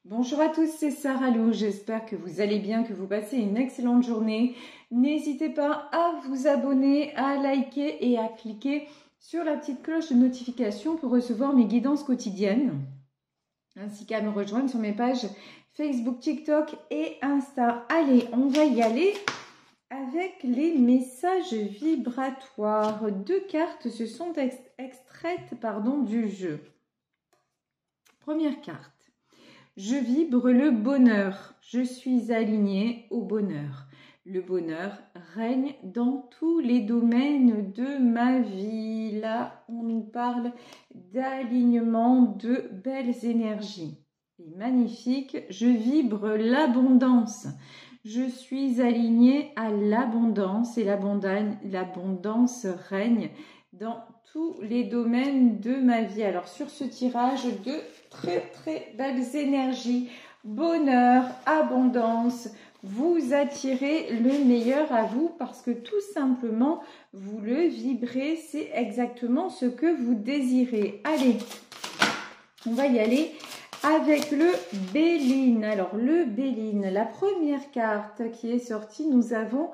Bonjour à tous, c'est Sarah Lou, j'espère que vous allez bien, que vous passez une excellente journée. N'hésitez pas à vous abonner, à liker et à cliquer sur la petite cloche de notification pour recevoir mes guidances quotidiennes, ainsi qu'à me rejoindre sur mes pages Facebook, TikTok et Insta. Allez, on va y aller avec les messages vibratoires. Deux cartes se sont extraites du jeu. Première carte. Je vibre le bonheur, je suis alignée au bonheur. Le bonheur règne dans tous les domaines de ma vie. Là, on nous parle d'alignement de belles énergies. C'est magnifique, je vibre l'abondance. Je suis alignée à l'abondance et l'abondance règne dans tous les domaines de ma vie. Alors sur ce tirage, de très belles énergies, bonheur, abondance, vous attirez le meilleur à vous parce que tout simplement vous le vibrez, c'est exactement ce que vous désirez. Allez, on va y aller avec le Béline. Alors le Béline, la première carte qui est sortie, nous avons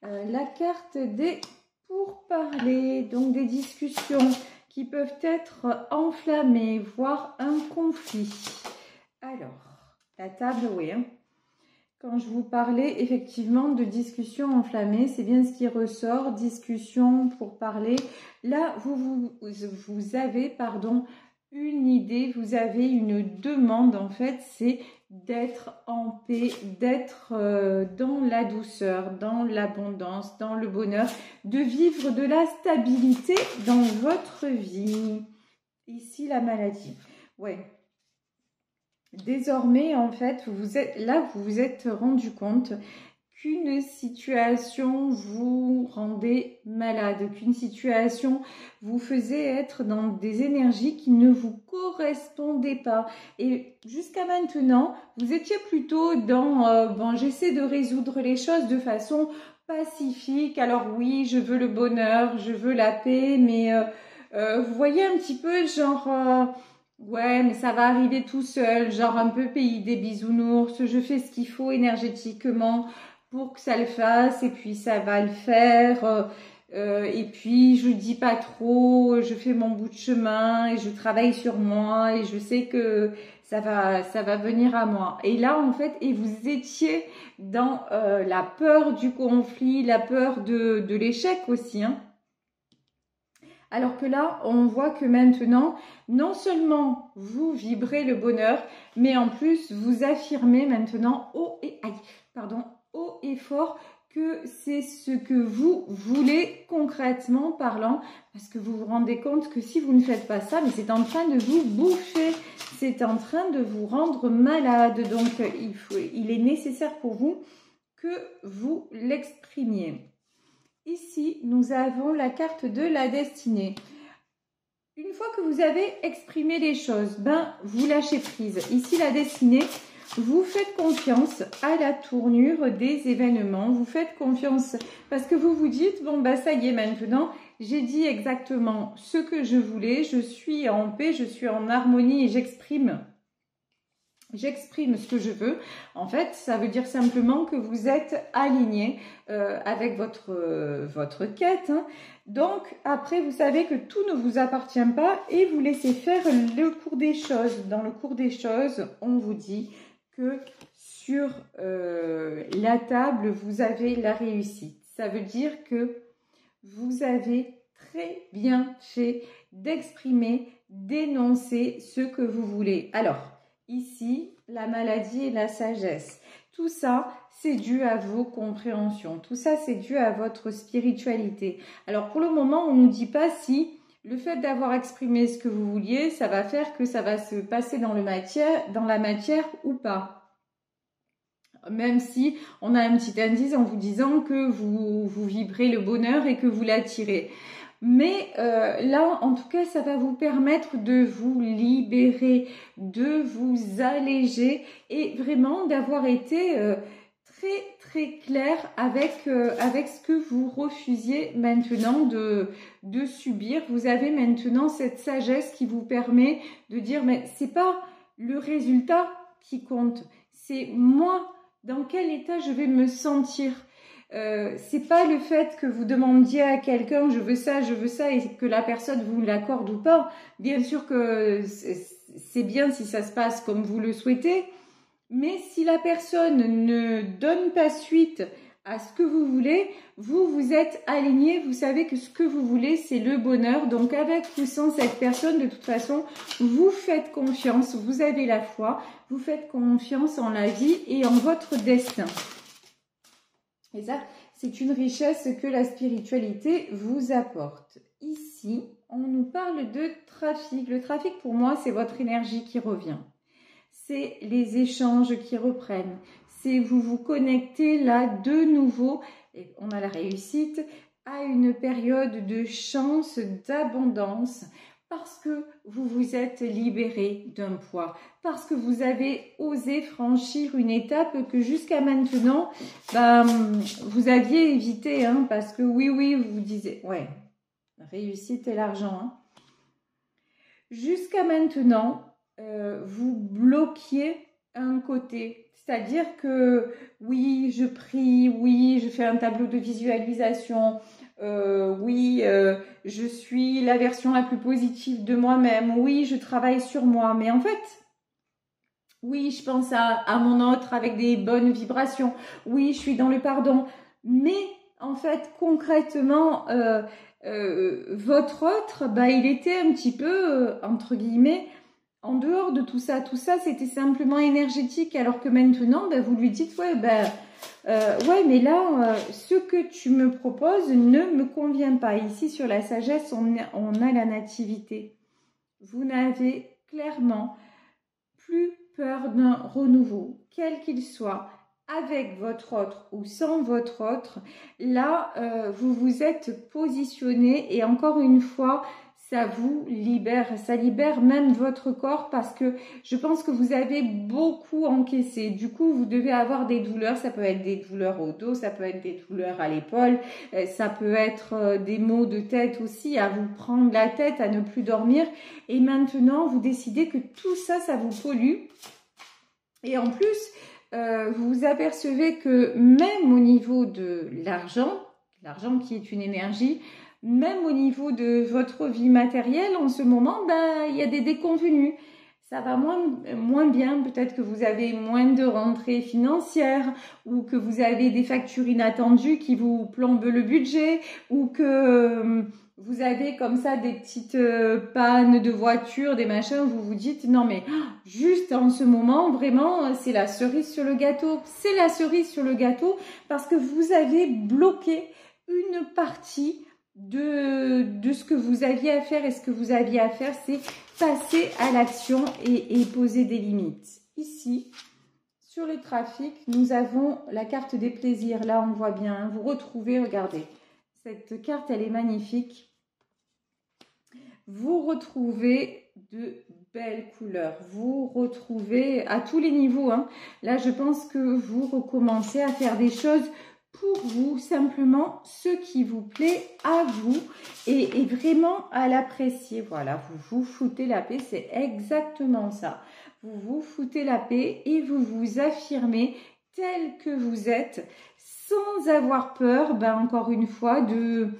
la carte des pourparlers, donc des discussions qui peuvent être enflammées, voire un conflit. Alors, la table, oui. Quand je vous parlais effectivement de discussions enflammées, c'est bien ce qui ressort, discussion pour parler. Là, vous avez, une idée, vous avez une demande en fait, c'est d'être en paix, d'être dans la douceur, dans l'abondance, dans le bonheur, de vivre de la stabilité dans votre vie. Ici, la maladie. Ouais. Désormais, en fait, vous vous êtes rendu compte qu'une situation vous rendait malade, qu'une situation vous faisait être dans des énergies qui ne vous correspondaient pas. Et jusqu'à maintenant, vous étiez plutôt dans j'essaie de résoudre les choses de façon pacifique. Alors oui, je veux le bonheur, je veux la paix, mais vous voyez un petit peu genre... ouais, mais ça va arriver tout seul, genre un peu pays des bisounours, je fais ce qu'il faut énergétiquement pour que ça le fasse et puis ça va le faire. Et puis je dis pas trop, je fais mon bout de chemin et je travaille sur moi et je sais que ça va venir à moi. Et là en fait, et vous étiez dans la peur du conflit, la peur de l'échec aussi, hein. Alors que là, on voit que maintenant, non seulement vous vibrez le bonheur, mais en plus, vous affirmez maintenant haut et fort que c'est ce que vous voulez concrètement parlant, parce que vous vous rendez compte que si vous ne faites pas ça, mais c'est en train de vous bouffer, c'est en train de vous rendre malade. Donc, il est nécessaire pour vous que vous l'exprimiez. Ici, nous avons la carte de la destinée. Une fois que vous avez exprimé les choses, vous lâchez prise. Ici, la destinée, vous faites confiance à la tournure des événements. Vous faites confiance parce que vous vous dites, bon, ça y est, maintenant, j'ai dit exactement ce que je voulais. Je suis en paix, je suis en harmonie et j'exprime ce que je veux. En fait, ça veut dire simplement que vous êtes aligné avec votre quête, hein. Donc, après, vous savez que tout ne vous appartient pas et vous laissez faire le cours des choses. Dans le cours des choses, on vous dit que sur la table, vous avez la réussite. Ça veut dire que vous avez très bien fait d'exprimer, d'énoncer ce que vous voulez. Alors, ici, la maladie et la sagesse. Tout ça, c'est dû à vos compréhensions. Tout ça, c'est dû à votre spiritualité. Alors, pour le moment, on ne nous dit pas si le fait d'avoir exprimé ce que vous vouliez, ça va faire que ça va se passer dans la matière ou pas. Même si on a un petit indice en vous disant que vous vibrez le bonheur et que vous l'attirez. Mais là, en tout cas, ça va vous permettre de vous libérer, de vous alléger et vraiment d'avoir été très clair avec ce que vous refusiez maintenant de subir. Vous avez maintenant cette sagesse qui vous permet de dire, mais c'est pas le résultat qui compte. C'est moi, dans quel état je vais me sentir. C'est pas le fait que vous demandiez à quelqu'un je veux ça et que la personne vous l'accorde ou pas. Bien sûr que c'est bien si ça se passe comme vous le souhaitez, mais si la personne ne donne pas suite à ce que vous voulez, vous êtes aligné, vous savez que ce que vous voulez, c'est le bonheur. Donc avec ou sans cette personne, de toute façon, vous faites confiance, vous avez la foi, vous faites confiance en la vie et en votre destin. Et ça, c'est une richesse que la spiritualité vous apporte. Ici, on nous parle de trafic. Le trafic, pour moi, c'est votre énergie qui revient. C'est les échanges qui reprennent. C'est vous vous connectez là de nouveau, et on a la réussite, à une période de chance, d'abondance, parce que vous vous êtes libéré d'un poids, parce que vous avez osé franchir une étape que jusqu'à maintenant, vous aviez évité, hein, parce que oui, vous vous disiez, ouais, la réussite et l'argent. Hein. Jusqu'à maintenant, vous bloquiez un côté. C'est-à-dire que oui, je prie, oui, je fais un tableau de visualisation, je suis la version la plus positive de moi-même, oui, je travaille sur moi. Mais en fait, oui, je pense à mon autre avec des bonnes vibrations, oui, je suis dans le pardon. Mais en fait, concrètement, votre autre, il était un petit peu, entre guillemets, en dehors de tout ça c'était simplement énergétique, alors que maintenant, vous lui dites, ouais, mais là, ce que tu me proposes ne me convient pas. Ici, sur la sagesse, on a la nativité. Vous n'avez clairement plus peur d'un renouveau, quel qu'il soit, avec votre autre ou sans votre autre. Là, vous vous êtes positionné et encore une fois, ça vous libère, ça libère même votre corps parce que je pense que vous avez beaucoup encaissé. Du coup, vous devez avoir des douleurs. Ça peut être des douleurs au dos, ça peut être des douleurs à l'épaule, ça peut être des maux de tête aussi, à vous prendre la tête, à ne plus dormir. Et maintenant, vous décidez que tout ça, ça vous pollue. Et en plus, vous vous apercevez que même au niveau de l'argent qui est une énergie, même au niveau de votre vie matérielle, en ce moment, il y a des déconvenues. Ça va moins bien. Peut-être que vous avez moins de rentrées financières ou que vous avez des factures inattendues qui vous plombent le budget ou que vous avez comme ça des petites pannes de voiture, des machins. Vous vous dites, non mais juste en ce moment, vraiment, c'est la cerise sur le gâteau. C'est la cerise sur le gâteau parce que vous avez bloqué une partie de ce que vous aviez à faire. Et ce que vous aviez à faire, c'est passer à l'action et poser des limites. Ici, sur le trafic, nous avons la carte des plaisirs. Là, on voit bien, hein, vous retrouvez, regardez, cette carte, elle est magnifique. Vous retrouvez de belles couleurs. Vous retrouvez à tous les niveaux. Hein. Là, je pense que vous recommencez à faire des choses pour vous, simplement ce qui vous plaît à vous et vraiment à l'apprécier. Voilà, vous vous foutez la paix, c'est exactement ça. Vous vous foutez la paix et vous vous affirmez tel que vous êtes sans avoir peur, encore une fois, de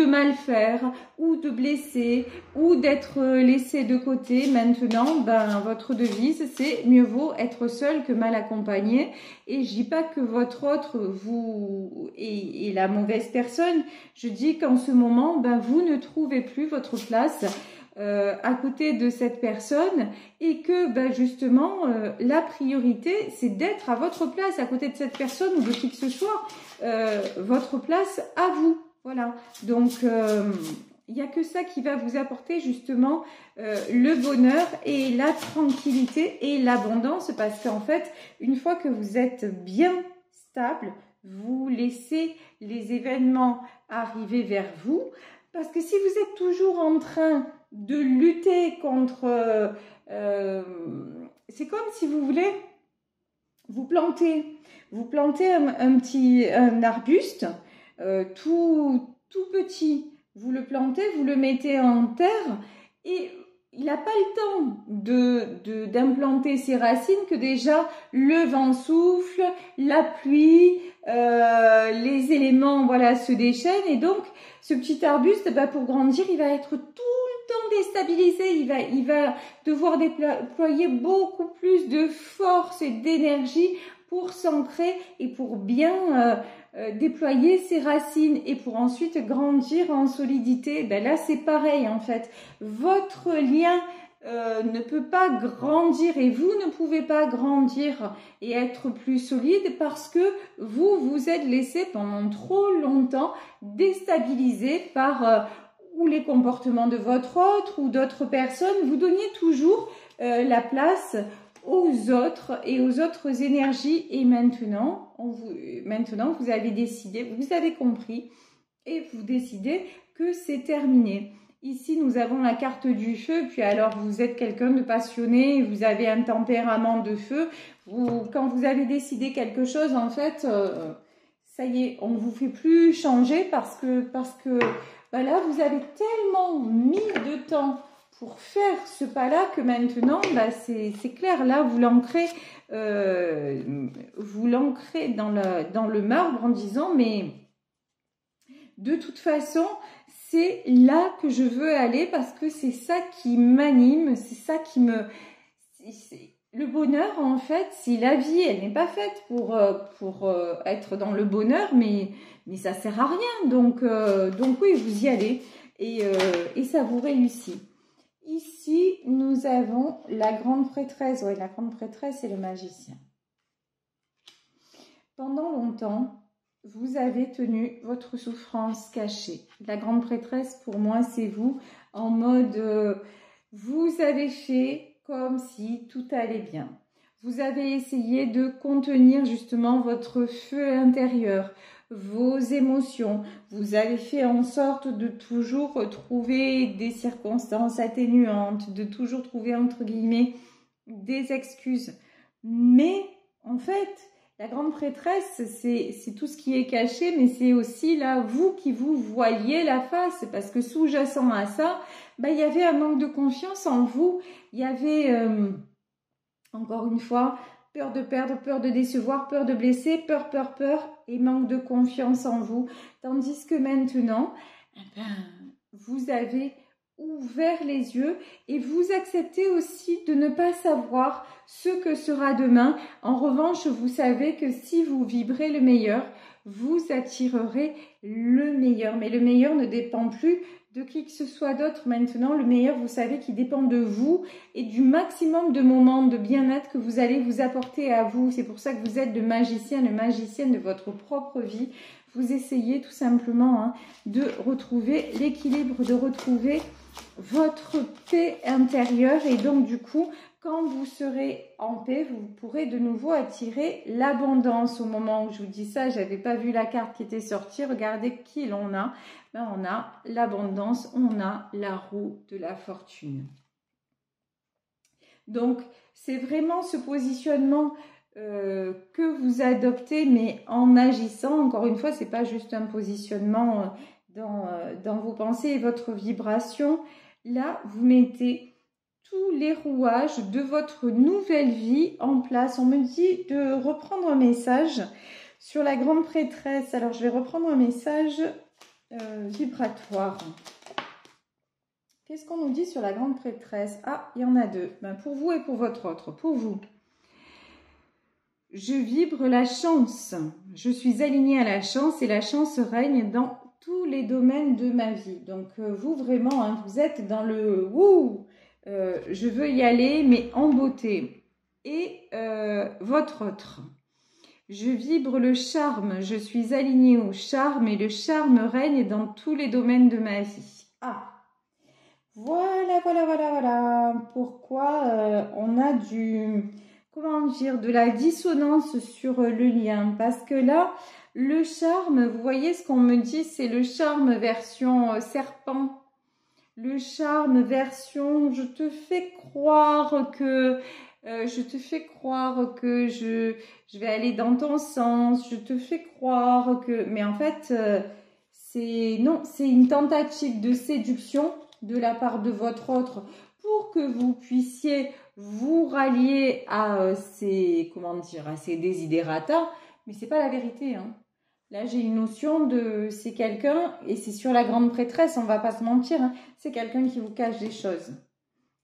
mal faire, ou de blesser, ou d'être laissé de côté. Maintenant, votre devise, c'est mieux vaut être seul que mal accompagné. Et je dis pas que votre autre vous est la mauvaise personne. Je dis qu'en ce moment, vous ne trouvez plus votre place à côté de cette personne et que justement la priorité c'est d'être à votre place à côté de cette personne ou de qui que ce soit, votre place à vous. Voilà, donc il n'y a que ça qui va vous apporter justement le bonheur et la tranquillité et l'abondance, parce qu'en fait, une fois que vous êtes bien stable, vous laissez les événements arriver vers vous, parce que si vous êtes toujours en train de lutter contre... c'est comme si vous voulez vous planter un arbuste tout petit. Vous le plantez, vous le mettez en terre et il n'a pas le temps d'implanter ses racines que déjà le vent souffle, la pluie, les éléments voilà se déchaînent et donc ce petit arbuste pour grandir il va être tout le temps déstabilisé, il va devoir déployer beaucoup plus de force et d'énergie pour s'ancrer et pour bien déployer ses racines et pour ensuite grandir en solidité. Ben là c'est pareil en fait, votre lien ne peut pas grandir et vous ne pouvez pas grandir et être plus solide parce que vous vous êtes laissé pendant trop longtemps déstabiliser par ou les comportements de votre autre ou d'autres personnes. Vous donniez toujours la place aux autres et aux autres énergies et maintenant vous avez décidé, vous avez compris et vous décidez que c'est terminé. Ici nous avons la carte du feu, puis alors vous êtes quelqu'un de passionné, vous avez un tempérament de feu, quand vous avez décidé quelque chose en fait ça y est, on ne vous fait plus changer parce que ben là vous avez tellement mis de temps pour faire ce pas-là que maintenant, bah c'est clair, là, vous l'ancrez dans le marbre en disant, mais de toute façon, c'est là que je veux aller parce que c'est ça qui m'anime, c'est ça qui me... Le bonheur, en fait, si la vie, elle n'est pas faite pour être dans le bonheur, mais ça sert à rien. Donc oui, vous y allez et ça vous réussit. Ici, nous avons la grande prêtresse. Oui, la grande prêtresse et le magicien. Pendant longtemps, vous avez tenu votre souffrance cachée. La grande prêtresse, pour moi, c'est vous. En mode, vous avez fait comme si tout allait bien. Vous avez essayé de contenir justement votre feu intérieur, vos émotions. Vous avez fait en sorte de toujours trouver des circonstances atténuantes, de toujours trouver entre guillemets des excuses. Mais en fait, la grande prêtresse, c'est tout ce qui est caché, mais c'est aussi là, vous qui vous voyez la face, parce que sous-jacent à ça, bah, il y avait un manque de confiance en vous, il y avait, encore une fois, peur de perdre, peur de décevoir, peur de blesser, peur et manque de confiance en vous. Tandis que maintenant, eh ben, vous avez ouvert les yeux et vous acceptez aussi de ne pas savoir ce que sera demain. En revanche, vous savez que si vous vibrez le meilleur, vous attirerez le meilleur. Mais le meilleur ne dépend plus de qui que ce soit d'autre. Maintenant, le meilleur, vous savez qu'il dépend de vous et du maximum de moments de bien-être que vous allez vous apporter à vous. C'est pour ça que vous êtes le magicien, magicienne de votre propre vie. Vous essayez tout simplement de retrouver l'équilibre, de retrouver votre paix intérieure et donc du coup, quand vous serez en paix, vous pourrez de nouveau attirer l'abondance. Au moment où je vous dis ça, je n'avais pas vu la carte qui était sortie. Regardez qui l'on a. Ben, on a l'abondance, on a la roue de la fortune. Donc, c'est vraiment ce positionnement que vous adoptez, mais en agissant. Encore une fois, ce n'est pas juste un positionnement dans vos pensées et votre vibration. Là, vous mettez tous les rouages de votre nouvelle vie en place. On me dit de reprendre un message sur la grande prêtresse. Alors, je vais reprendre un message vibratoire. Qu'est-ce qu'on nous dit sur la grande prêtresse? Ah, il y en a deux. Ben, pour vous et pour votre autre. Pour vous. Je vibre la chance. Je suis alignée à la chance et la chance règne dans tous les domaines de ma vie. Donc, vous vraiment, vous êtes dans le « wouh ». Je veux y aller, mais en beauté. Et votre autre. Je vibre le charme, je suis alignée au charme et le charme règne dans tous les domaines de ma vie. Ah, voilà. Pourquoi on a de la dissonance sur le lien. Parce que là, le charme, vous voyez ce qu'on me dit, c'est le charme version serpent. Le charme version je te fais croire que je vais aller dans ton sens, je te fais croire que... Mais en fait, c'est une tentative de séduction de la part de votre autre pour que vous puissiez vous rallier à ces, comment dire, à ces desiderata, mais c'est pas la vérité, hein. Là, j'ai une notion de, c'est quelqu'un, et c'est sur la grande prêtresse, on va pas se mentir, hein, c'est quelqu'un qui vous cache des choses.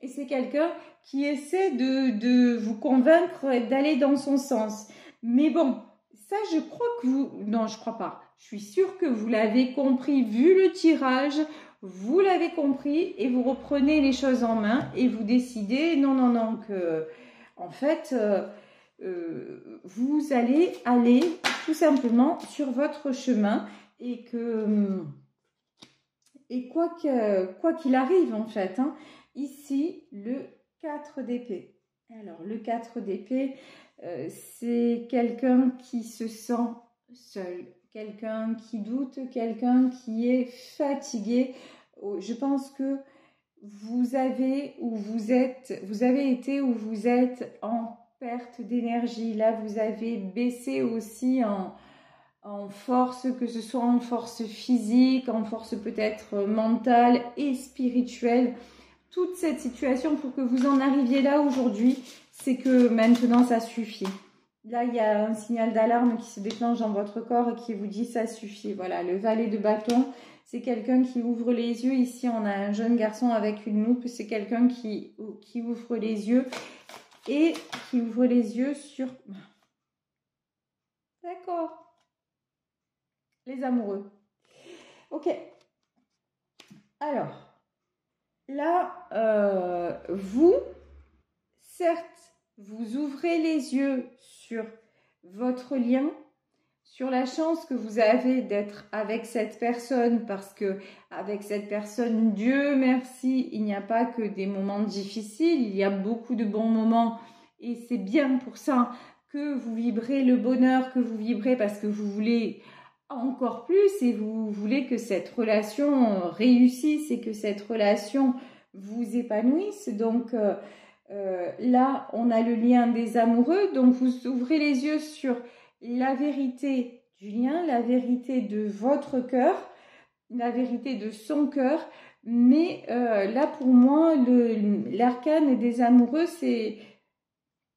Et c'est quelqu'un qui essaie de vous convaincre d'aller dans son sens. Mais bon, ça, je crois que vous... Non, je crois pas. Je suis sûre que vous l'avez compris, vu le tirage, vous l'avez compris, et vous reprenez les choses en main, et vous décidez, non, que, en fait... vous allez aller tout simplement sur votre chemin et quoi qu'il arrive en fait, hein, ici le 4 d'épée. Alors le 4 d'épée, c'est quelqu'un qui se sent seul, quelqu'un qui doute, quelqu'un qui est fatigué. Je pense que vous avez été ou vous êtes en perte d'énergie. Là, vous avez baissé aussi en force, que ce soit en force physique, en force peut-être mentale et spirituelle. Toute cette situation, pour que vous en arriviez là aujourd'hui, c'est que maintenant, ça suffit. Là, il y a un signal d'alarme qui se déclenche dans votre corps et qui vous dit ça suffit. Voilà, le valet de bâton, c'est quelqu'un qui ouvre les yeux. Ici, on a un jeune garçon avec une loupe. C'est quelqu'un qui ouvre les yeux et qui ouvre les yeux sur... D'accord. Les amoureux. Ok. Alors, là, vous, certes, vous ouvrez les yeux sur votre lien, sur la chance que vous avez d'être avec cette personne, parce que avec cette personne, Dieu merci, il n'y a pas que des moments difficiles, il y a beaucoup de bons moments et c'est bien pour ça que vous vibrez le bonheur, que vous vibrez parce que vous voulez encore plus et vous voulez que cette relation réussisse et que cette relation vous épanouisse. Donc là, on a le lien des amoureux, donc vous ouvrez les yeux sur la vérité du lien, la vérité de votre cœur, la vérité de son cœur. Mais là, pour moi, l'arcane des amoureux, c'est...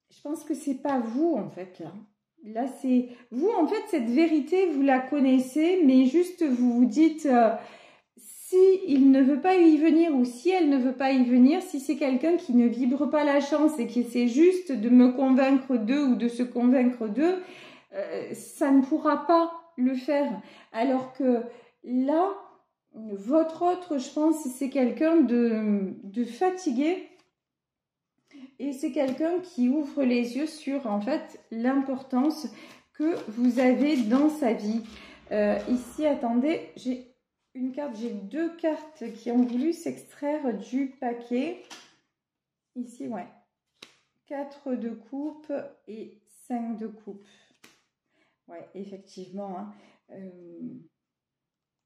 Je pense que c'est pas vous, en fait, là. Là, c'est... Vous, en fait, cette vérité, vous la connaissez, mais juste, vous vous dites... si il ne veut pas y venir ou si elle ne veut pas y venir, si c'est quelqu'un qui ne vibre pas la chance et qui essaie juste de me convaincre d'eux ou de se convaincre d'eux, ça ne pourra pas le faire. Alors que là, votre autre, je pense, c'est quelqu'un de fatigué et c'est quelqu'un qui ouvre les yeux sur, en fait, l'importance que vous avez dans sa vie. Ici, attendez, j'ai une carte, j'ai deux cartes qui ont voulu s'extraire du paquet. Ici, ouais. 4 de coupe et 5 de coupe. Ouais, effectivement. Hein.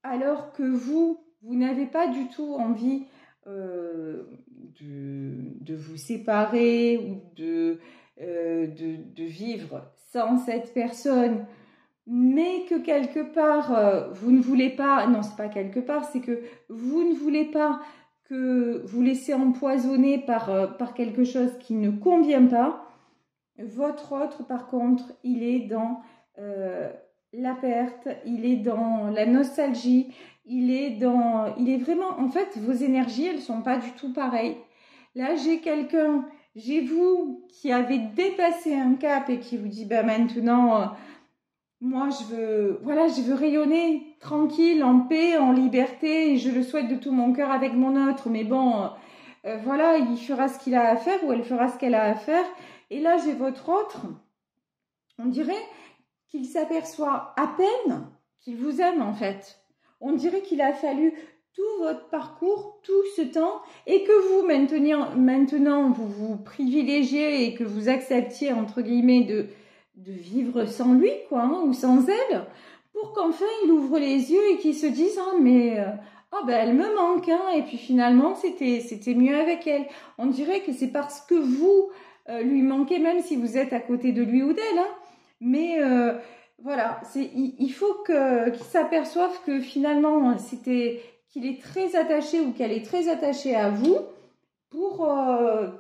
Alors que vous n'avez pas du tout envie de vous séparer ou de vivre sans cette personne, mais que quelque part, vous ne voulez pas, non, c'est pas quelque part, c'est que vous ne voulez pas que vous laissez empoisonner par quelque chose qui ne convient pas. Votre autre, par contre, il est dans la perte, il est dans la nostalgie, il est vraiment, en fait, vos énergies, elles sont pas du tout pareilles. Là, j'ai vous qui avez dépassé un cap et qui vous dit, bah maintenant, moi, je veux rayonner tranquille, en paix, en liberté, et je le souhaite de tout mon cœur avec mon autre, mais bon, voilà, il fera ce qu'il a à faire ou elle fera ce qu'elle a à faire. Et là, j'ai votre autre, on dirait qu'il s'aperçoit à peine qu'il vous aime en fait. On dirait qu'il a fallu tout votre parcours, tout ce temps, et que vous, maintenant, vous vous privilégiez et que vous acceptiez, entre guillemets, de vivre sans lui, quoi, hein, ou sans elle, pour qu'enfin il ouvre les yeux et qu'il se dise « Ah, mais elle me manque, hein, et puis finalement, c'était mieux avec elle. » On dirait que c'est parce que vous lui manquez, même si vous êtes à côté de lui ou d'elle, hein, mais voilà, il faut qu'il s'aperçoive que finalement, qu'il est très attaché ou qu'elle est très attachée à vous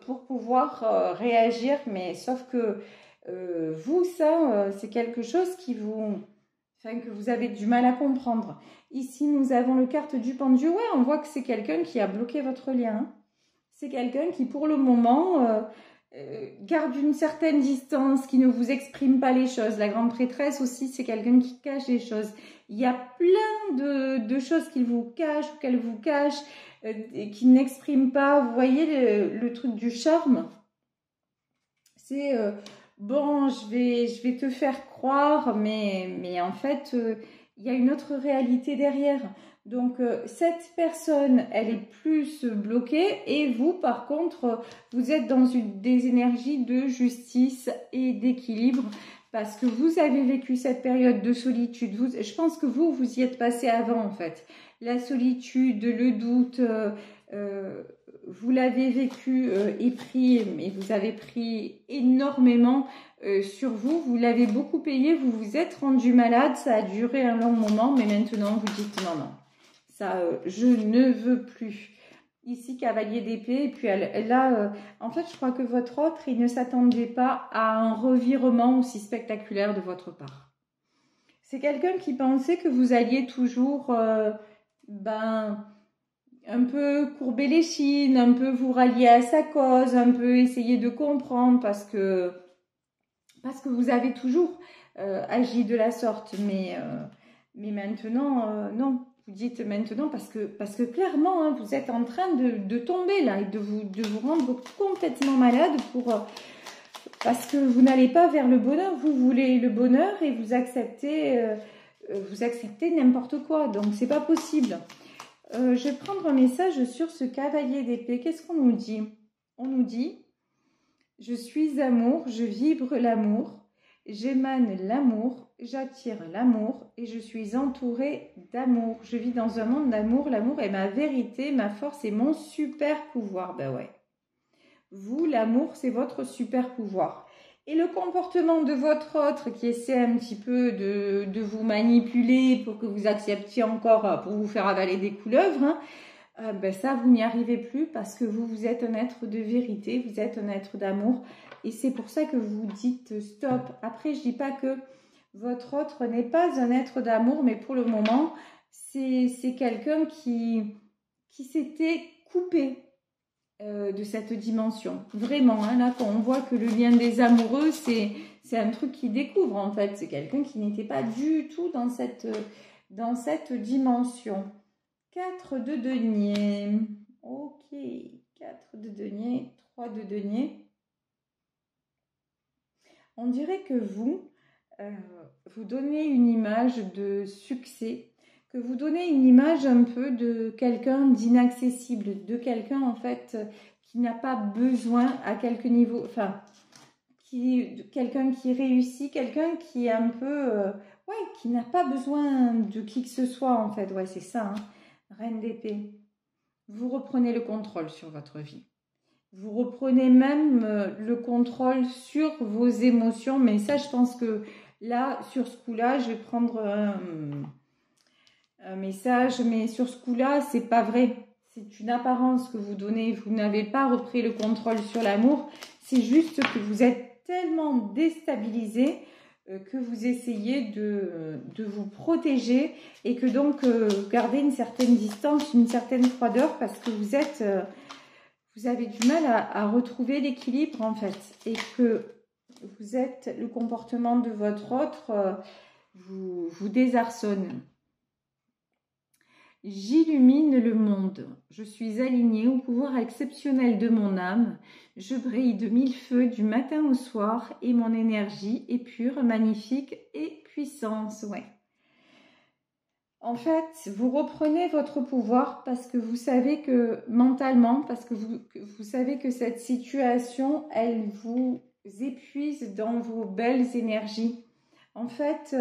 pour pouvoir réagir. Mais sauf que vous, ça, c'est quelque chose qui que vous avez du mal à comprendre. Ici, nous avons le carte du pendu. Ouais, on voit que c'est quelqu'un qui a bloqué votre lien. Hein. C'est quelqu'un qui, pour le moment, garde une certaine distance, qui ne vous exprime pas les choses. La grande prêtresse aussi, c'est quelqu'un qui cache les choses. Il y a plein de choses qu'il vous cache ou qu'elle vous cache, qui n'exprime pas. Vous voyez le truc du charme? C'est... bon, je vais te faire croire, mais en fait, il y a une autre réalité derrière. Donc, cette personne, elle est plus bloquée et vous, par contre, vous êtes dans des énergies de justice et d'équilibre parce que vous avez vécu cette période de solitude. Je pense que vous y êtes passé avant, en fait. La solitude, le doute... vous l'avez vécu et pris, mais vous avez pris énormément sur vous. Vous l'avez beaucoup payé, vous vous êtes rendu malade, ça a duré un long moment, mais maintenant vous dites non, non, ça je ne veux plus. Ici, cavalier d'épée, et puis là, en fait, je crois que votre autre, il ne s'attendait pas à un revirement aussi spectaculaire de votre part. C'est quelqu'un qui pensait que vous alliez toujours, un peu courber les chines, un peu vous rallier à sa cause, un peu essayer de comprendre parce que vous avez toujours agi de la sorte. Mais maintenant, non. Vous dites maintenant parce que clairement, hein, vous êtes en train de tomber là et de vous rendre complètement malade parce que vous n'allez pas vers le bonheur. Vous voulez le bonheur et vous acceptez n'importe quoi. Donc, c'est pas possible. Je vais prendre un message sur ce cavalier d'épée. Qu'est-ce qu'on nous dit? On nous dit « Je suis amour, je vibre l'amour, j'émane l'amour, j'attire l'amour et je suis entourée d'amour. Je vis dans un monde d'amour, l'amour est ma vérité, ma force et mon super pouvoir. » Ben ouais. Vous, l'amour, c'est votre super pouvoir. Et le comportement de votre autre qui essaie un petit peu de vous manipuler pour que vous acceptiez encore, pour vous faire avaler des couleuvres, hein, ben ça, vous n'y arrivez plus parce que vous êtes un être de vérité, vous êtes un être d'amour. Et c'est pour ça que vous dites stop. Après, je ne dis pas que votre autre n'est pas un être d'amour, mais pour le moment, c'est quelqu'un qui s'était coupé de cette dimension. Vraiment, hein, là, quand on voit que le lien des amoureux, c'est un truc qu'il découvre, en fait. C'est quelqu'un qui n'était pas du tout dans cette dimension. 4 de denier. Ok, 4 de denier, 3 de denier. On dirait que vous donnez une image de succès, que vous donnez une image un peu de quelqu'un d'inaccessible, de quelqu'un en fait qui n'a pas besoin à quelque niveau, enfin, quelqu'un qui réussit, quelqu'un qui est un peu, qui n'a pas besoin de qui que ce soit en fait, ouais c'est ça, hein. Reine d'épée. Vous reprenez le contrôle sur votre vie. Vous reprenez même le contrôle sur vos émotions, mais ça je pense que là, sur ce coup-là, je vais prendre un message, mais sur ce coup-là, c'est pas vrai. C'est une apparence que vous donnez. Vous n'avez pas repris le contrôle sur l'amour. C'est juste que vous êtes tellement déstabilisé que vous essayez de vous protéger et que donc garder une certaine distance, une certaine froideur parce que vous avez du mal à retrouver l'équilibre en fait et que vous êtes, le comportement de votre autre vous désarçonne. J'illumine le monde. Je suis alignée au pouvoir exceptionnel de mon âme. Je brille de 1000 feux du matin au soir et mon énergie est pure, magnifique et puissance. Ouais. En fait, vous reprenez votre pouvoir parce que vous savez que mentalement, parce que vous savez que cette situation, elle vous épuise dans vos belles énergies. En fait,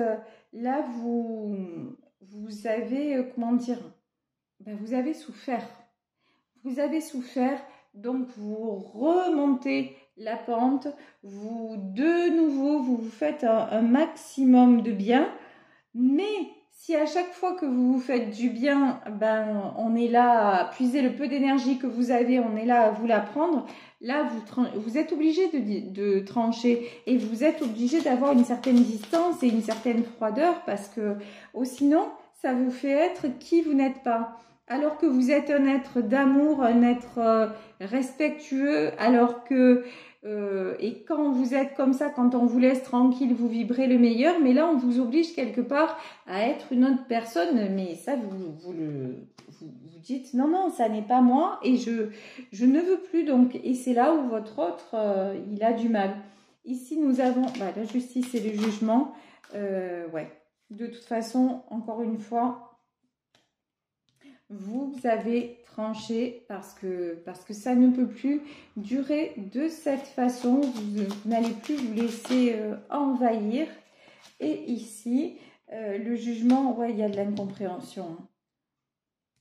là, vous avez, comment dire, ben, vous avez souffert. Vous avez souffert, donc vous remontez la pente, de nouveau, vous faites un maximum de bien, mais Si à chaque fois que vous vous faites du bien, ben, on est là à puiser le peu d'énergie que vous avez, on est là à vous la prendre, là, vous êtes obligé de trancher et vous êtes obligé d'avoir une certaine distance et une certaine froideur parce que sinon, ça vous fait être qui vous n'êtes pas. Alors que vous êtes un être d'amour, un être respectueux, alors que et quand vous êtes comme ça, quand on vous laisse tranquille, vous vibrez le meilleur, mais là on vous oblige quelque part à être une autre personne, mais ça vous dites non, non, ça n'est pas moi et je ne veux plus donc, et c'est là où votre autre, il a du mal. Ici nous avons la justice et le jugement, ouais, de toute façon, encore une fois, vous avez tranché parce que ça ne peut plus durer de cette façon. Vous n'allez plus vous laisser envahir. Et ici, le jugement, ouais, il y a de l'incompréhension.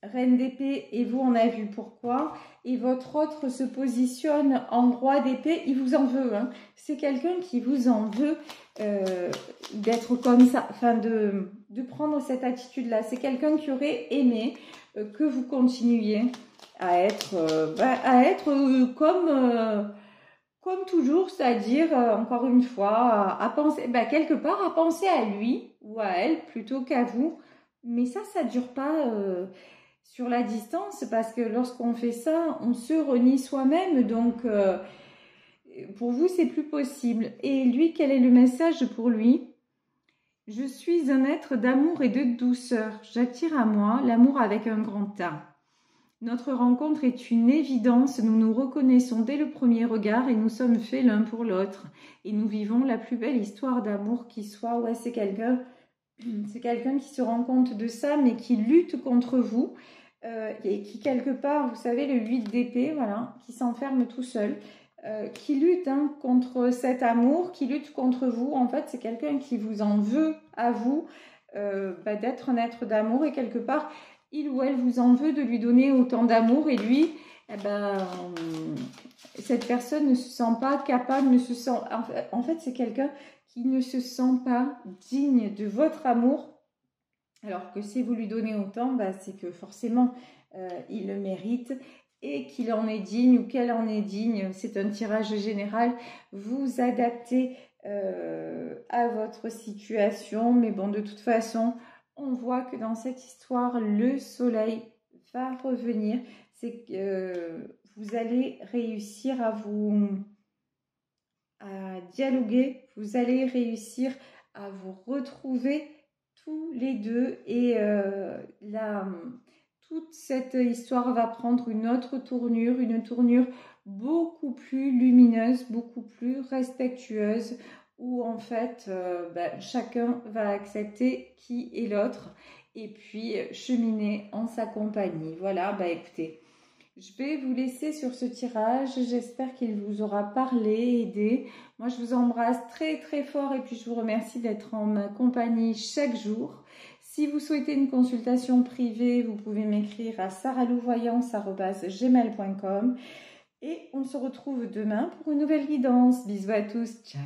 Reine d'épée, et vous, on a vu pourquoi. Et votre autre se positionne en roi d'épée, il vous en veut. Hein. C'est quelqu'un qui vous en veut d'être comme ça, enfin de prendre cette attitude-là. C'est quelqu'un qui aurait aimé que vous continuiez à être, comme toujours, c'est-à-dire, encore une fois, à penser, quelque part, à penser à lui ou à elle plutôt qu'à vous. Mais ça ne dure pas sur la distance parce que lorsqu'on fait ça, on se renie soi-même. Donc, pour vous, c'est plus possible. Et lui, quel est le message pour lui ? Je suis un être d'amour et de douceur. J'attire à moi l'amour avec un grand A. Notre rencontre est une évidence. Nous nous reconnaissons dès le premier regard et nous sommes faits l'un pour l'autre. Et nous vivons la plus belle histoire d'amour qui soit. Ouais, c'est quelqu'un qui se rend compte de ça, mais qui lutte contre vous. Et qui, quelque part, vous savez, le 8 d'épée, voilà, qui s'enferme tout seul. Qui lutte contre cet amour, qui lutte contre vous. En fait, c'est quelqu'un qui vous en veut à vous d'être un être d'amour et quelque part, il ou elle vous en veut de lui donner autant d'amour et lui, cette personne ne se sent pas capable, en fait, c'est quelqu'un qui ne se sent pas digne de votre amour. Alors que si vous lui donnez autant, c'est que forcément, il le mérite. Et qu'il en est digne ou qu'elle en est digne, c'est un tirage général. Vous adaptez à votre situation, mais bon, de toute façon, on voit que dans cette histoire, le soleil va revenir. C'est que vous allez réussir à dialoguer, vous allez réussir à vous retrouver tous les deux et toute cette histoire va prendre une autre tournure, une tournure beaucoup plus lumineuse, beaucoup plus respectueuse, où en fait chacun va accepter qui est l'autre et puis cheminer en sa compagnie. Voilà, écoutez, je vais vous laisser sur ce tirage. J'espère qu'il vous aura parlé, aidé. Moi, je vous embrasse très très fort et puis je vous remercie d'être en ma compagnie chaque jour. Si vous souhaitez une consultation privée, vous pouvez m'écrire à saralouvoyance@gmail.com et on se retrouve demain pour une nouvelle guidance. Bisous à tous, ciao.